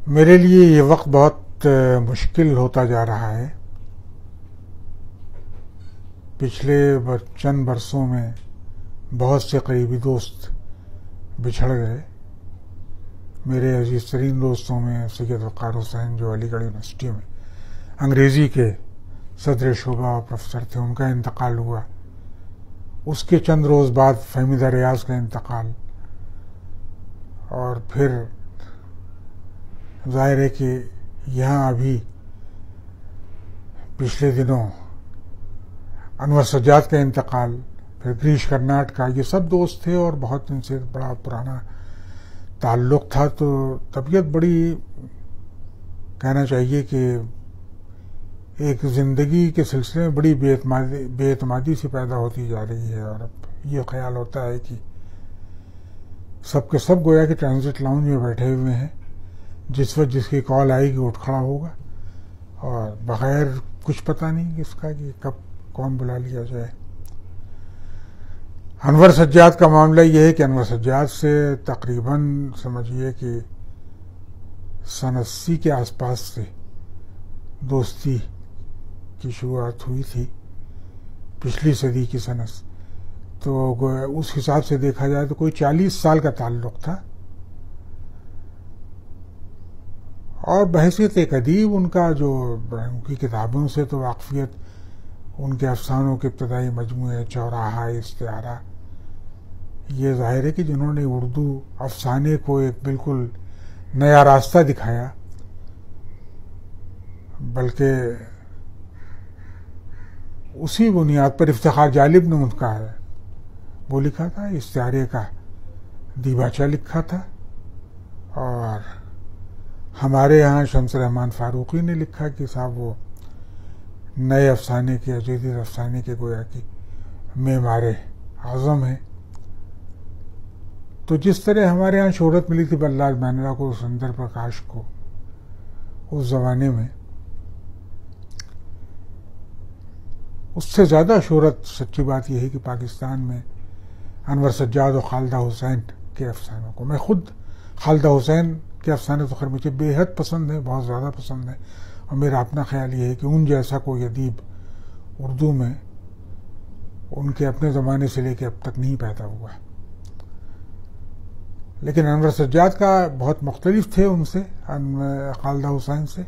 میرے لیے یہ وقت بہت مشکل ہوتا جا رہا ہے۔ پچھلے چند برسوں میں بہت سے قریبی دوست بچھڑ گئے۔ میرے عزیز ترین دوستوں میں سید وقار حسین، جو علی گڑھ یونیورسٹی میں انگریزی کے صدر شعبہ اور پروفیسر تھے، ان کا انتقال ہوا۔ اس کے چند روز بعد فہمیدہ ریاض کا انتقال، اور پھر ظاہر ہے کہ یہاں ابھی پچھلے دنوں انور سجاد کا انتقال، پھر گریش کرناٹ کا۔ یہ سب دوست تھے اور بہت ان سے بڑا پرانا تعلق تھا، تو طبیعت بڑی، کہنا چاہیے کہ ایک زندگی کے سلسلے میں بڑی بے اعتمادی سے پیدا ہوتی جا رہی ہے۔ اور اب یہ خیال ہوتا ہے کہ سب کے سب گویا کہ ٹرانزٹ لاؤنج میں بیٹھے ہوئے ہیں، جس وقت جس کی کال آئے گی اٹھ کھڑا ہوگا، اور بغیر کچھ پتہ نہیں اس کا کہ کب کون بلا لیا جائے۔ انور سجاد کا معاملہ یہ ہے کہ انور سجاد سے تقریباً سمجھیے کہ سن 80 کے آس پاس سے دوستی کی شروعات ہوئی تھی، پچھلی صدی کی سنت، تو اس حساب سے دیکھا جائے تو کوئی 40 سال کا تعلق تھا۔ اور بحیثیت ایک ادیب ان کا، جو ان کی کتابوں سے تو واقفیت، ان کے افسانوں کے ابتدائی مجموعے چوراہا، استعارہ، یہ ظاہر ہے کہ جنہوں نے اردو افسانے کو ایک بالکل نیا راستہ دکھایا، بلکہ اسی بنیاد پر افتخار جالب نے ان کا وہ لکھا تھا، استعارے کا دیباچہ لکھا تھا، اور ہمارے یہاں شمس رحمان فاروقی نے لکھا کہ صاحب وہ نئے افسانے کے، جدید افسانے کے گویا کی معمار اعظم ہیں۔ تو جس طرح ہمارے یہاں شہرت ملی تھی بلراج مینرا کو، سندر پرکاش کو اس زمانے میں، اس سے زیادہ شہرت سچی بات یہ ہے کہ پاکستان میں انور سجاد اور خالدہ حسین کے افسانوں کو، میں خود خالدہ حسین کے افسانے تو خیر مجھے بے حد پسند ہیں، بہت زیادہ پسند ہیں، اور میرا اپنا خیال یہ ہے کہ ان جیسا کوئی ادیب اردو میں ان کے اپنے زمانے سے لے کے اب تک نہیں پیدا ہوا۔ لیکن انور سجاد کا بہت مختلف تھے ان سے، خالدہ حسین سے۔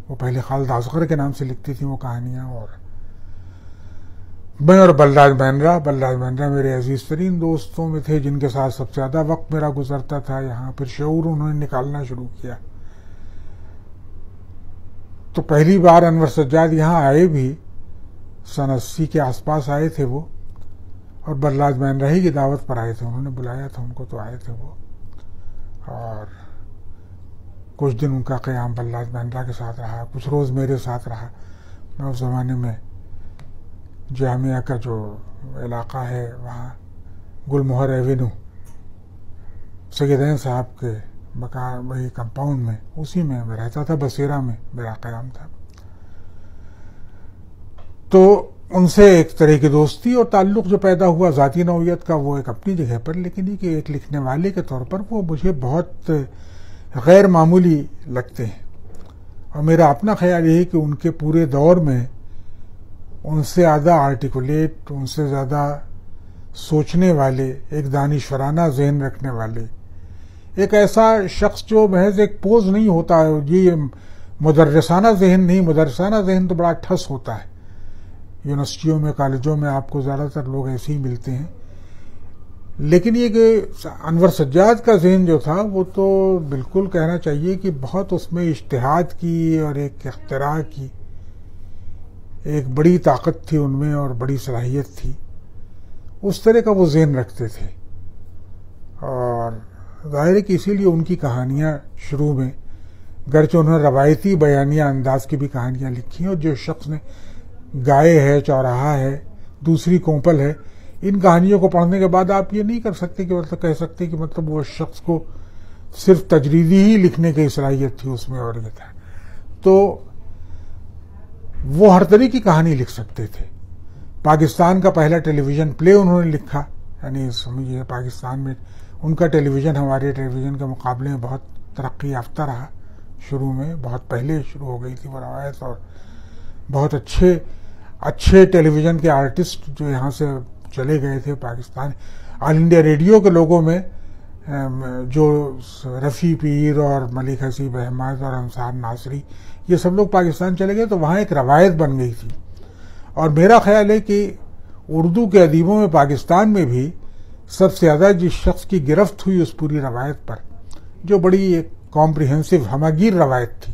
وہ پہلے خالدہ اصغر کے نام سے لکھتی تھیں وہ کہانیاں، اور میں اور بلراج مینرا میرے عزیز ترین دوستوں میں تھے، جن کے ساتھ سب سے زیادہ وقت میرا گزرتا تھا یہاں۔ پھر شعور انہوں نے نکالنا شروع کیا، تو پہلی بار انور سجاد یہاں آئے بھی سن 80 کے آس پاس آئے تھے وہ، اور بلراج مینرا ہی کی دعوت پر آئے تھے، انہوں نے بلایا تھا ان کو تو آئے تھے وہ، اور کچھ دن ان کا قیام بلراج مینرا کے ساتھ رہا، کچھ روز میرے ساتھ رہا۔ میں اس زمانے میں جامعہ کا جو علاقہ ہے وہاں گل مہر ایوینو، سیدین صاحب کے مکان، وہی کمپاؤنڈ میں، اسی میں رہتا تھا، بصیرہ میں میرا قیام تھا۔ تو ان سے ایک طرح کی دوستی اور تعلق جو پیدا ہوا ذاتی نوعیت کا، وہ ایک اپنی جگہ پر، لیکن یہ کہ ایک لکھنے والے کے طور پر وہ مجھے بہت غیر معمولی لگتے ہیں۔ اور میرا اپنا خیال یہ ہے کہ ان کے پورے دور میں ان سے زیادہ آرٹیکولیٹ، ان سے زیادہ سوچنے والے، ایک دانشورانہ ذہن رکھنے والے، ایک ایسا شخص جو محض ایک پوز نہیں ہوتا ہے، یہ مدرسانہ ذہن نہیں، مدرسانہ ذہن تو بڑا ٹھس ہوتا ہے۔ یونیورسٹیوں میں، کالجوں میں آپ کو زیادہ تر لوگ ایسے ہی ملتے ہیں، لیکن یہ کہ انور سجاد کا ذہن جو تھا وہ تو بالکل کہنا چاہیے کہ بہت اس میں اجتہاد کی اور ایک اختراع کی ایک بڑی طاقت تھی ان میں، اور بڑی صلاحیت تھی، اس طرح کا وہ ذہن رکھتے تھے۔ اور ظاہر ہے کہ اسی لیے ان کی کہانیاں شروع میں، گرچہ انہوں نے روایتی بیانیہ انداز کی بھی کہانیاں لکھی ہیں، اور جو شخص نے گائے ہے، چوراہا ہے، دوسری کومپل ہے، ان کہانیوں کو پڑھنے کے بعد آپ یہ نہیں کر سکتے کہ مطلب کہہ سکتے کہ مطلب وہ شخص کو صرف تجریدی ہی لکھنے کی صلاحیت تھی اس میں، اور یہ تھا تو وہ ہر طرح کی کہانی لکھ سکتے تھے۔ پاکستان کا پہلا ٹیلی ویژن پلے انہوں نے لکھا، یعنی سمجھیے پاکستان میں ان کا ٹیلی ویژن ہمارے ٹیلی ویژن کے مقابلے میں بہت ترقی یافتہ رہا، شروع میں بہت پہلے شروع ہو گئی تھی وہ روایت، اور بہت اچھے ٹیلی ویژن کے آرٹسٹ جو یہاں سے چلے گئے تھے پاکستان. آل انڈیا ریڈیو کے لوگوں میں جو رفیع پیر اور ملک حسیب احمد اور انصار ناصری یہ سب لوگ پاکستان چلے گئے، تو وہاں ایک روایت بن گئی تھی. اور میرا خیال ہے کہ اردو کے ادیبوں میں پاکستان میں بھی سب سے زیادہ جس شخص کی گرفت ہوئی اس پوری روایت پر، جو بڑی ایک کمپریہنسو ہماگیر روایت تھی،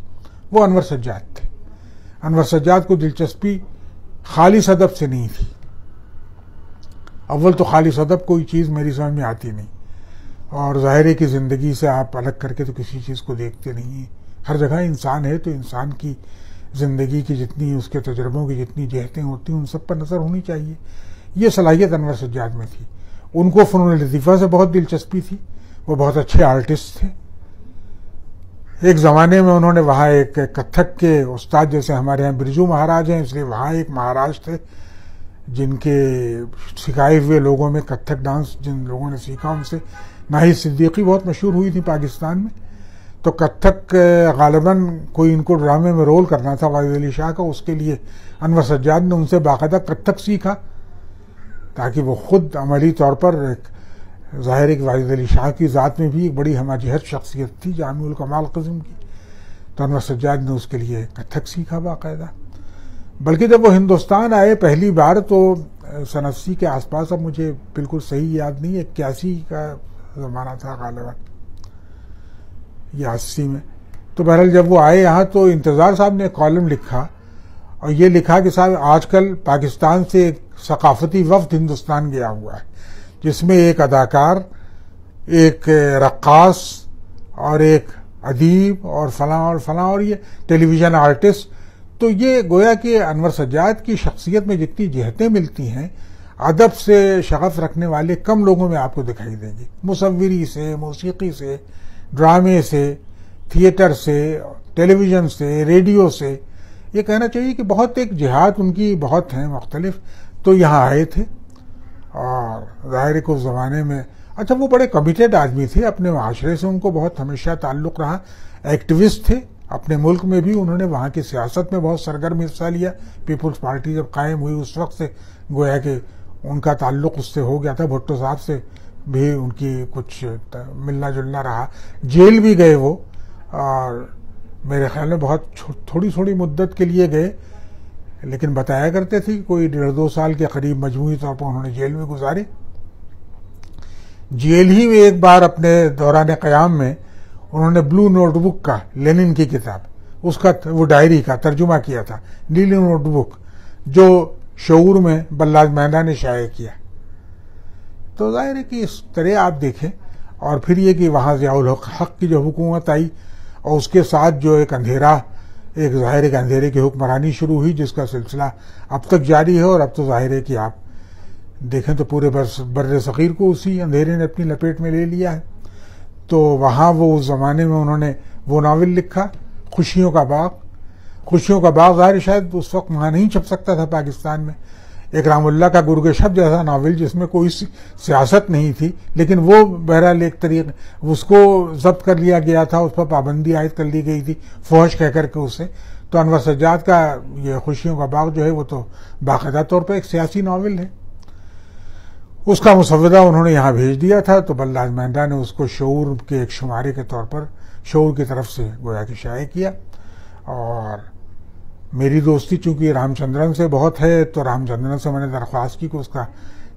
وہ انور سجاد تھے. انور سجاد کو دلچسپی خالص ادب سے نہیں تھی. اول تو خالص ادب کوئی چیز میری سمجھ میں آتی نہیں، اور ظاہر کی زندگی سے آپ الگ کر کے تو کسی چیز کو دیکھتے نہیں ہیں. ہر جگہ انسان ہے تو انسان کی زندگی کی جتنی، اس کے تجربوں کی جتنی جہتیں ہوتی ہیں ان سب پر نظر ہونی چاہیے. یہ صلاحیت انور سجاد میں تھی. ان کو فنون لطیفہ سے بہت دلچسپی تھی، وہ بہت اچھے آرٹسٹ تھے. ایک زمانے میں انہوں نے وہاں ایک کتھک کے استاد، جیسے ہمارے یہاں برجو مہاراج ہیں، اس لیے وہاں ایک مہاراج تھے جن کے سکھائے ہوئے لوگوں میں کتھک ڈانس جن لوگوں نے سیکھا ان سے ناہید صدیقی بہت مشہور ہوئی تھی پاکستان میں. تو کتھک غالباً کوئی ان کو ڈرامے میں رول کرنا تھا واحد علی شاہ کا، اس کے لیے انور سجاد نے ان سے باقاعدہ کتھک سیکھا تاکہ وہ خود عملی طور پر ظاہر ہے کہ واحد علی شاہ کی ذات میں بھی ایک بڑی ہماجہت شخصیت تھی جامع الکمال قسم کی. تو انور سجاد نے اس کے لیے کتھک سیکھا باقاعدہ. بلکہ جب وہ ہندوستان آئے پہلی بار تو سن 80 کے آس پاس، اب مجھے بالکل صحیح یاد نہیں، 81 کا زمانہ تھا غالباً یا 80 میں. تو بہرحال جب وہ آئے یہاں تو انتظار صاحب نے ایک کالم لکھا اور یہ لکھا کہ صاحب آج کل پاکستان سے ایک ثقافتی وفد ہندوستان گیا ہوا ہے، جس میں ایک اداکار، ایک رقاص اور ایک ادیب اور فلاں اور فلاں اور یہ ٹیلی ویژن آرٹسٹ. تو یہ گویا کہ انور سجاد کی شخصیت میں جتنی جہتیں ملتی ہیں ادب سے شغف رکھنے والے کم لوگوں میں آپ کو دکھائی دیں گی. مصوری سے، موسیقی سے، ڈرامے سے، تھیٹر سے، ٹیلی ویژن سے، ریڈیو سے، یہ کہنا چاہیے کہ بہت ایک جہات ان کی بہت ہیں مختلف. تو یہاں آئے تھے اور ظاہر کو اس زمانے میں اچھا وہ بڑے کمیٹیڈ آدمی تھے، اپنے معاشرے سے ان کو بہت ہمیشہ تعلق رہا. ایکٹیوسٹ تھے اپنے ملک میں بھی، انہوں نے وہاں کی سیاست میں بہت سرگرم حصہ لیا. پیپلز پارٹی جب قائم ہوئی اس وقت سے گویا کہ ان کا تعلق اس سے ہو گیا تھا. بھٹو صاحب سے بھی ان کی کچھ ملنا جلنا رہا. جیل بھی گئے وہ، اور میرے خیال میں بہت تھوڑی مدت کے لیے گئے، لیکن بتایا کرتے تھے کہ کوئی 1.5-2 سال کے قریب مجموعی طور پر انہوں نے جیل میں گزارے. جیل ہی میں ایک بار اپنے دوران قیام میں انہوں نے بلو نوٹ بک کا، لینن کی کتاب، اس کا وہ ڈائری کا ترجمہ کیا تھا، نیلی نوٹ بک، جو شعور میں بلراج مہندہ نے شائع کیا. تو ظاہر ہے کہ اس طرح آپ دیکھیں. اور پھر یہ کہ وہاں ضیاء الحق کی جو حکومت آئی اور اس کے ساتھ جو ایک اندھیرا، ایک ظاہر ہے کہ اندھیرے کی حکمرانی شروع ہوئی جس کا سلسلہ اب تک جاری ہے. اور اب تو ظاہر ہے کہ آپ دیکھیں تو پورے بر صغیر کو اسی اندھیرے نے اپنی لپیٹ میں لے لیا ہے. تو وہاں وہ اس زمانے میں انہوں نے وہ ناول لکھا خوشیوں کا باغ. خوشیوں کا باغ ظاہر شاید اس وقت وہاں نہیں چھپ سکتا تھا پاکستان میں. اکرام اللہ کا گرگ شب جیسا ناول جس میں کوئی سیاست نہیں تھی، لیکن وہ بہرحال ایک طریقے اس کو ضبط کر لیا گیا تھا، اس پر پابندی عائد کر لی گئی تھی فوج کہہ کر کے اسے. تو انور سجاد کا یہ خوشیوں کا باغ جو ہے وہ تو باقاعدہ طور پر ایک سیاسی ناول ہے. اس کا مسودہ انہوں نے یہاں بھیج دیا تھا تو بلراج مہندہ نے اس کو شعور کے ایک شمارے کے طور پر شعور کی طرف سے گویا کہ شائع کیا. اور میری دوستی چونکہ رام چندرن سے بہت ہے تو رام چندرن سے میں نے درخواست کی کہ اس کا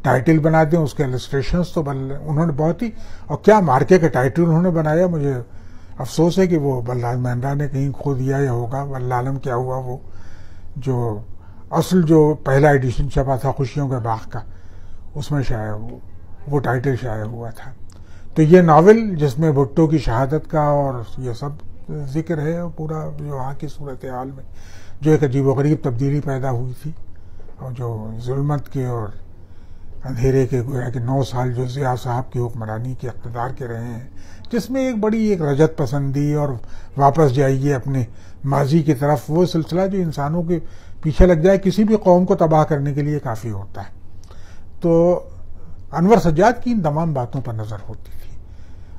ٹائٹل بنا دیں، اس کے السٹریشنز. تو انہوں نے بہت ہی، اور کیا مارکے کا ٹائٹل انہوں نے بنایا. مجھے افسوس ہے کہ وہ بلراج مہندہ نے کہیں کھو دیا یا ہوگا، واللہ عالم کیا ہوا. وہ جو اصل جو پہلا ایڈیشن چھپا تھا خوشیوں کے باغ کا، اس میں شائع وہ ٹائٹل شائع ہوا تھا. تو یہ ناول جس میں بھٹو کی شہادت کا اور یہ سب ذکر ہے، پورا جو وہاں کی صورتحال میں جو ایک عجیب و غریب تبدیلی پیدا ہوئی تھی، اور جو ظلمت کے اور اندھیرے کے گویا کہ 9 سال جو ضیاء صاحب کی حکمرانی کے اقتدار کے رہے ہیں، جس میں ایک بڑی ایک رجت پسندی اور واپس جائیے اپنے ماضی کی طرف، وہ سلسلہ جو انسانوں کے پیچھے لگ جائے کسی بھی قوم کو تباہ کرنے کے لیے کافی ہوتا ہے. تو انور سجاد کی ان تمام باتوں پر نظر ہوتی تھی،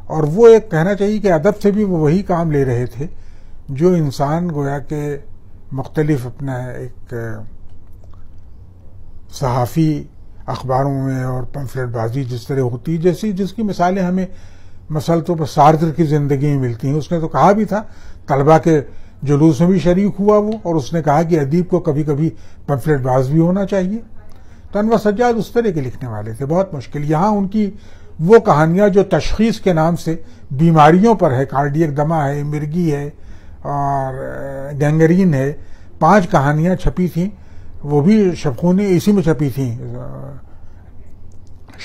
اور وہ ایک کہنا چاہیے کہ ادب سے بھی وہ وہی کام لے رہے تھے جو انسان گویا کہ مختلف اپنا ایک صحافی اخباروں میں اور پمفلٹ بازی جس طرح ہوتی ہے، جس کی مثالیں ہمیں مثال طور پر سارتر کی زندگی میں ملتی ہیں. اس نے تو کہا بھی تھا، طلبہ کے جلوس میں بھی شریک ہوا وہ، اور اس نے کہا کہ ادیب کو کبھی کبھی پمفلٹ باز بھی ہونا چاہیے. تو انور سجاد اس طرح کے لکھنے والے تھے، بہت مشکل. یہاں ان کی وہ کہانیاں جو تشخیص کے نام سے بیماریوں پر ہے، کارڈیک دمہ ہے، مرگی ہے اور گینگرین ہے، 5 کہانیاں چھپی تھیں، وہ بھی شبخونی اسی میں چھپی تھیں،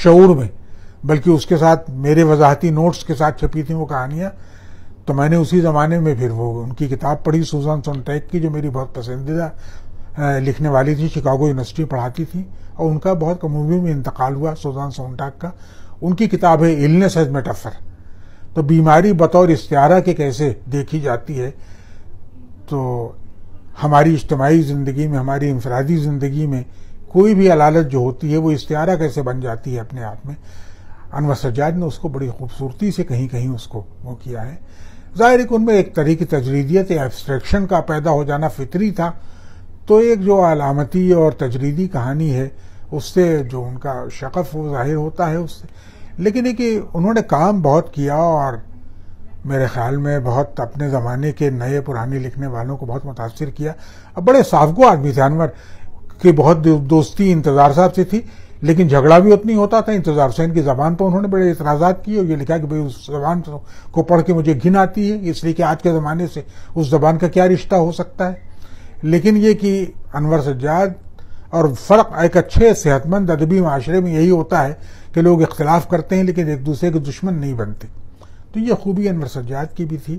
شعور میں، بلکہ اس کے ساتھ میرے وضاحتی نوٹس کے ساتھ چھپی تھیں وہ کہانیاں. تو میں نے اسی زمانے میں پھر وہ ان کی کتاب پڑھی، سوزان سونٹیگ کی، جو میری بہت پسندیدہ لکھنے والی تھی، شکاگو یونیورسٹی پڑھاتی تھی، اور ان کا بہت کم عمر میں انتقال ہوا، سوزان سونٹاگ کا. ان کی کتاب ہے النس ایز میٹافر. تو بیماری بطور استعارہ کے کیسے دیکھی جاتی ہے، تو ہماری اجتماعی زندگی میں، ہماری انفرادی زندگی میں کوئی بھی علالت جو ہوتی ہے وہ استعارہ کیسے بن جاتی ہے اپنے آپ میں. انور سجاد نے اس کو بڑی خوبصورتی سے کہیں کہیں اس کو وہ کیا ہے. ظاہر ہے کہ ان میں ایک طرح کی تجریدیت، ایبسٹریکشن کا پیدا ہو جانا فطری تھا. تو ایک جو علامتی اور تجریدی کہانی ہے، اس سے جو ان کا شغف وہ ظاہر ہوتا ہے اس سے. لیکن یہ کہ انہوں نے کام بہت کیا، اور میرے خیال میں بہت اپنے زمانے کے نئے پرانے لکھنے والوں کو بہت متاثر کیا. اب بڑے صافگو آدمی تھے انور کی، بہت دوستی انتظار صاحب سے تھی، لیکن جھگڑا بھی اتنی ہوتا تھا. انتظار حسین کی زبان پر انہوں نے بڑے اعتراضات کیے، اور یہ لکھا کہ بھئی اس زبان کو پڑھ کے مجھے گھن آتی ہے، اس لیے کہ آج کے زمانے سے اس زبان کا کیا رشتہ ہو سکتا ہے. لیکن یہ کہ انور سجاد اور فرق ایک اچھے صحت مند ادبی معاشرے میں یہی ہوتا ہے کہ لوگ اختلاف کرتے ہیں لیکن ایک دوسرے کے دشمن نہیں بنتے. تو یہ خوبی انور سجاد کی بھی تھی.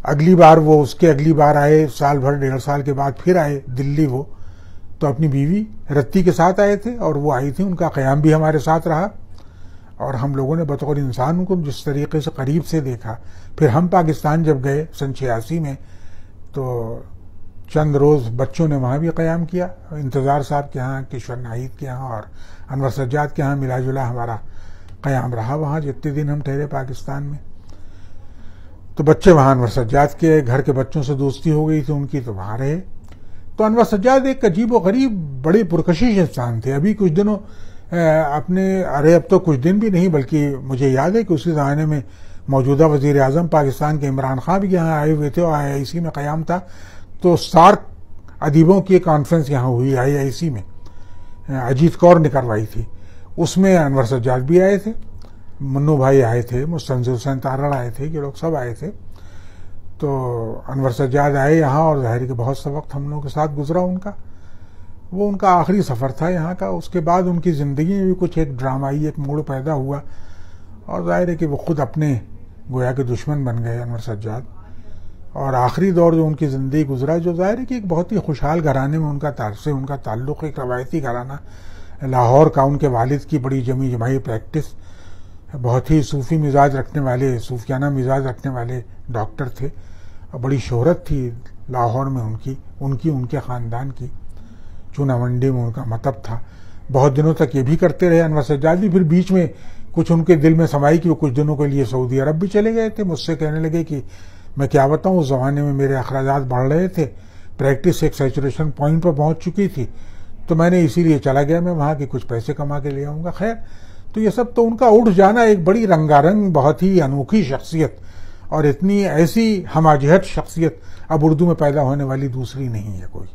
اگلی بار آئے، سال بھر 1.5 سال کے بعد پھر آئے دلی وہ، تو اپنی بیوی رتی کے ساتھ آئے تھے، اور وہ آئی تھی، ان کا قیام بھی ہمارے ساتھ رہا، اور ہم لوگوں نے بطور انسان کو جس طریقے سے قریب سے دیکھا. پھر ہم پاکستان جب گئے سن 86 میں، تو چند روز بچوں نے وہاں بھی قیام کیا، انتظار صاحب کے ہاں، کشور ناہید کے ہاں اور انور سجاد کے ہاں ملا جلا ہمارا قیام رہا وہاں جتنے دن ہم ٹھہرے پاکستان میں. تو بچے وہاں انور سجاد کے، گھر کے بچوں سے دوستی ہو گئی تھی ان کی، تو وہاں رہے. تو انور سجاد ایک عجیب و غریب بڑے پرکشش انسان تھے. ابھی کچھ دنوں اب تو کچھ دن بھی نہیں، بلکہ مجھے یاد ہے کہ اسی زمانے میں موجودہ وزیر اعظم پاکستان کے عمران خان بھی یہاں آئے ہوئے تھے، اور IIC میں قیام تھا. تو سارک ادیبوں کی کانفرنس یہاں ہوئی IIC میں، اجیت کور نے کروائی تھی. اس میں انور سجاد بھی آئے تھے، منو بھائی آئے تھے، مستنزل حسین تارڑ آئے تھے، یہ لوگ سب آئے تھے. تو انور سجاد آئے یہاں، اور ظاہر کہ بہت سا وقت ہم لوگوں کے ساتھ گزرا ان کا. وہ ان کا آخری سفر تھا یہاں کا. اس کے بعد ان کی زندگی میں بھی کچھ ایک ڈرامائی ایک موڑ پیدا ہوا، اور ظاہر ہے کہ وہ خود اپنے گویا کے دشمن بن گئے انور سجاد. اور آخری دور جو ان کی زندگی گزرا، جو ظاہر ہے کہ ایک بہت ہی خوشحال گھرانے میں ان کا تعلق، ایک روایتی گھرانہ لاہور کا. ان کے والد کی بڑی جمی جماعی پریکٹس، بہت ہی صوفی مزاج رکھنے والے، صوفیانہ مزاج رکھنے والے ڈاکٹر تھے، اور بڑی شہرت تھی لاہور میں ان کے خاندان کی. چونا منڈی میں ان کا مطب تھا. بہت دنوں تک یہ بھی کرتے رہے انور سجاد بھی. پھر بیچ میں کچھ ان کے دل میں سمائی کہ وہ کچھ دنوں کے لیے سعودی عرب بھی چلے گئے تھے. مجھ سے کہنے لگے کہ میں کیا بتاؤں، اس زمانے میں میرے اخراجات بڑھ رہے تھے، پریکٹس ایک سیچوریشن پوائنٹ پر پہنچ چکی تھی، تو میں نے اسی لیے چلا گیا، میں وہاں کے کچھ پیسے کما کے لے آؤں گا. خیر، تو یہ سب تو ان کا اٹھ جانا، ایک بڑی رنگارنگ بہت ہی انوکھی شخصیت، اور اتنی ایسی ہمہ جہت شخصیت اب اردو میں پیدا ہونے والی دوسری نہیں ہے کوئی.